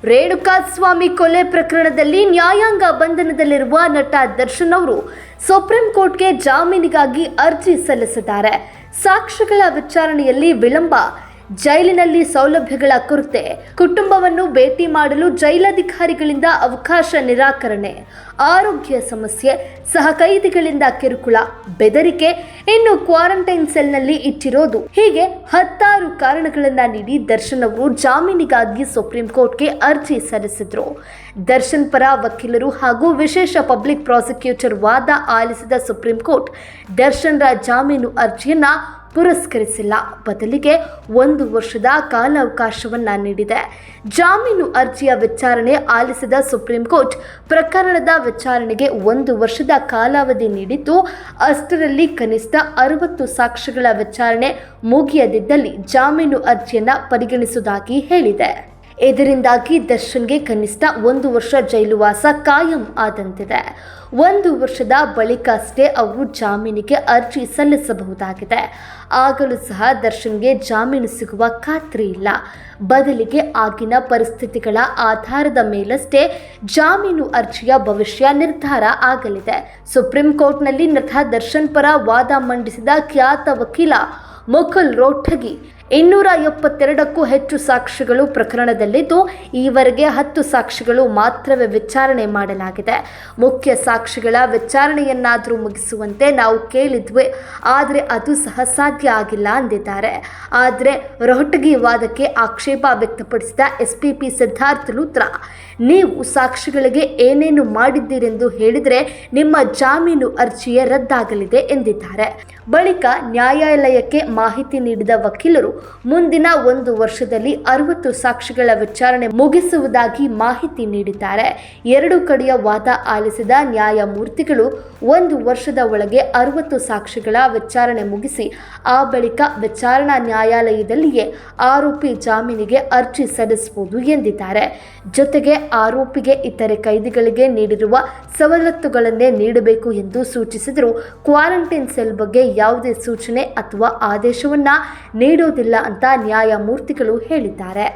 ರೇಣುಕಾಸ್ವಾಮಿ ಕೊಲೆ ಪ್ರಕರಣದಲ್ಲಿ ನ್ಯಾಯಾಂಗ ಬಂಧನದಲ್ಲಿರುವ ನಟ ದರ್ಶನ್ ಅವರು ಸುಪ್ರೀಂ ಕೋರ್ಟ್ಗೆ ಜಾಮೀನಿಗಾಗಿ ಅರ್ಜಿ ಸಲ್ಲಿಸಿದ್ದಾರೆ. ಸಾಕ್ಷ್ಯಗಳ ವಿಚಾರಣೆಯಲ್ಲಿ ವಿಳಂಬ, ಜೈಲಿನಲ್ಲಿ ಸೌಲಭ್ಯಗಳ ಕೊರತೆ, ಕುಟುಂಬವನ್ನು ಭೇಟಿ ಮಾಡಲು ಜೈಲಧಿಕಾರಿಗಳಿಂದ ಅವಕಾಶ ನಿರಾಕರಣೆ, ಆರೋಗ್ಯ ಸಮಸ್ಯೆ, ಸಹ ಕೈದಿಗಳಿಂದ ಕಿರುಕುಳ, ಬೆದರಿಕೆ, ಇನ್ನು ಕ್ವಾರಂಟೈನ್ ಸೆಲ್ನಲ್ಲಿ ಇಟ್ಟಿರೋದು, ಹೀಗೆ 16 ಕಾರಣಗಳನ್ನು ನೀಡಿ ದರ್ಶನ್ ಅವರು ಜಾಮೀನಿಗಾಗಿ ಸುಪ್ರೀಂ ಕೋರ್ಟ್ಗೆ ಅರ್ಜಿ ಸಲ್ಲಿಸಿದ್ರು. ದರ್ಶನ್ ಪರ ವಕೀಲರು ಹಾಗೂ ವಿಶೇಷ ಪಬ್ಲಿಕ್ ಪ್ರಾಸಿಕ್ಯೂಟರ್ ವಾದ ಆಲಿಸಿದ ಸುಪ್ರೀಂ ಕೋರ್ಟ್ ದರ್ಶನ್ರ ಜಾಮೀನು ಅರ್ಜಿಯನ್ನ ಪುರಸ್ಕರಿಸಿಲ್ಲ. ಬದಲಿಗೆ 1 ವರ್ಷದ ಕಾಲಾವಕಾಶವನ್ನ ನೀಡಿದೆ. ಜಾಮೀನು ಅರ್ಜಿಯ ವಿಚಾರಣೆ ಆಲಿಸಿದ ಸುಪ್ರೀಂ ಕೋರ್ಟ್ ಪ್ರಕರಣದ ವಿಚಾರಣೆಗೆ 1 ವರ್ಷದ ಕಾಲಾವಧಿ ನೀಡಿದ್ದು, ಅಷ್ಟರಲ್ಲಿ ಕನಿಷ್ಠ 60 ಸಾಕ್ಷ್ಯಗಳ ವಿಚಾರಣೆ ಮುಗಿಯದಿದ್ದಲ್ಲಿ ಜಾಮೀನು ಅರ್ಜಿಯನ್ನ ಪರಿಗಣಿಸುವುದಾಗಿ ಹೇಳಿದೆ. ಇದರಿಂದಾಗಿ ದರ್ಶನ್ಗೆ ಕನಿಷ್ಠ 1 ವರ್ಷ ಜೈಲುವಾಸ ಕಾಯಂ ಆದಂತಿದೆ. 1 ವರ್ಷದ ಬಳಿಕಷ್ಟೇ ಅವರು ಜಾಮೀನಿಗೆ ಅರ್ಜಿ ಸಲ್ಲಿಸಬಹುದಾಗಿದೆ. ಆಗಲೂ ಸಹ ದರ್ಶನ್ಗೆ ಜಾಮೀನು ಸಿಗುವ ಖಾತ್ರಿ ಇಲ್ಲ. ಬದಲಿಗೆ ಆಗಿನ ಪರಿಸ್ಥಿತಿಗಳ ಆಧಾರದ ಮೇಲಷ್ಟೇ ಜಾಮೀನು ಅರ್ಜಿಯ ಭವಿಷ್ಯ ನಿರ್ಧಾರ ಆಗಲಿದೆ. ಸುಪ್ರೀಂ ಕೋರ್ಟ್ನಲ್ಲಿ ನಟ ದರ್ಶನ್ ಪರ ವಾದ ಮಂಡಿಸಿದ ಖ್ಯಾತ ವಕೀಲ ಮುಕುಲ್ ರೋಹ್ಟಗಿ 272ಕ್ಕೂ ಹೆಚ್ಚು ಸಾಕ್ಷಿಗಳು ಪ್ರಕರಣದಲ್ಲಿದ್ದು, ಈವರೆಗೆ 10 ಸಾಕ್ಷಿಗಳು ಮಾತ್ರವೇ ವಿಚಾರಣೆ ಮಾಡಲಾಗಿದೆ. ಮುಖ್ಯ ಸಾಕ್ಷಿಗಳ ವಿಚಾರಣೆಯನ್ನಾದರೂ ಮುಗಿಸುವಂತೆ ನಾವು ಕೇಳಿದ್ವಿ, ಆದರೆ ಅದು ಸಹ ಸಾಧ್ಯ ಆಗಿಲ್ಲ ಅಂದಿದ್ದಾರೆ. ಆದರೆ ರೋಹ್ಟಗಿ ವಾದಕ್ಕೆ ಆಕ್ಷೇಪ ವ್ಯಕ್ತಪಡಿಸಿದ SPP ಸಿದ್ಧಾರ್ಥ ಲೂಥ್ರಾ, ನೀವು ಸಾಕ್ಷಿಗಳಿಗೆ ಏನೇನು ಮಾಡಿದ್ದೀರೆಂದು ಹೇಳಿದರೆ ನಿಮ್ಮ ಜಾಮೀನು ಅರ್ಜಿಯೇ ರದ್ದಾಗಲಿದೆ ಎಂದಿದ್ದಾರೆ. ಬಳಿಕ ನ್ಯಾಯಾಲಯಕ್ಕೆ ಮಾಹಿತಿ ನೀಡಿದ ವಕೀಲರು ಮುಂದಿನ 1 ವರ್ಷದಲ್ಲಿ 60 ಸಾಕ್ಷಿಗಳ ವಿಚಾರಣೆ ಮುಗಿಸುವುದಾಗಿ ಮಾಹಿತಿ ನೀಡಿದ್ದಾರೆ. 2 ಕಡೆಯ ವಾದ ಆಲಿಸಿದ ನ್ಯಾಯಮೂರ್ತಿಗಳು 1 ವರ್ಷದ ಒಳಗೆ 60 ಸಾಕ್ಷಿಗಳ ವಿಚಾರಣೆ ಮುಗಿಸಿ ಆ ಬಳಿಕ ವಿಚಾರಣಾ ನ್ಯಾಯಾಲಯದಲ್ಲಿಯೇ ಆರೋಪಿ ಜಾಮೀನಿಗೆ ಅರ್ಜಿ ಸಲ್ಲಿಸಬಹುದು ಎಂದಿದ್ದಾರೆ. ಜೊತೆಗೆ ಆರೋಪಿಗೆ ಇತರೆ ಕೈದಿಗಳಿಗೆ ನೀಡಿರುವ ಸವಲತ್ತುಗಳನ್ನೇ ನೀಡಬೇಕು ಎಂದು ಸೂಚಿಸಿದರು. ಕ್ವಾರಂಟೈನ್ ಸೆಲ್ ಬಗ್ಗೆ ಯಾವುದೇ ಸೂಚನೆ ಅಥವಾ ಆದೇಶವನ್ನ ನೀಡೋದಿಲ್ಲ ಅಂತ ನ್ಯಾಯಮೂರ್ತಿಗಳು ಹೇಳಿದ್ದಾರೆ.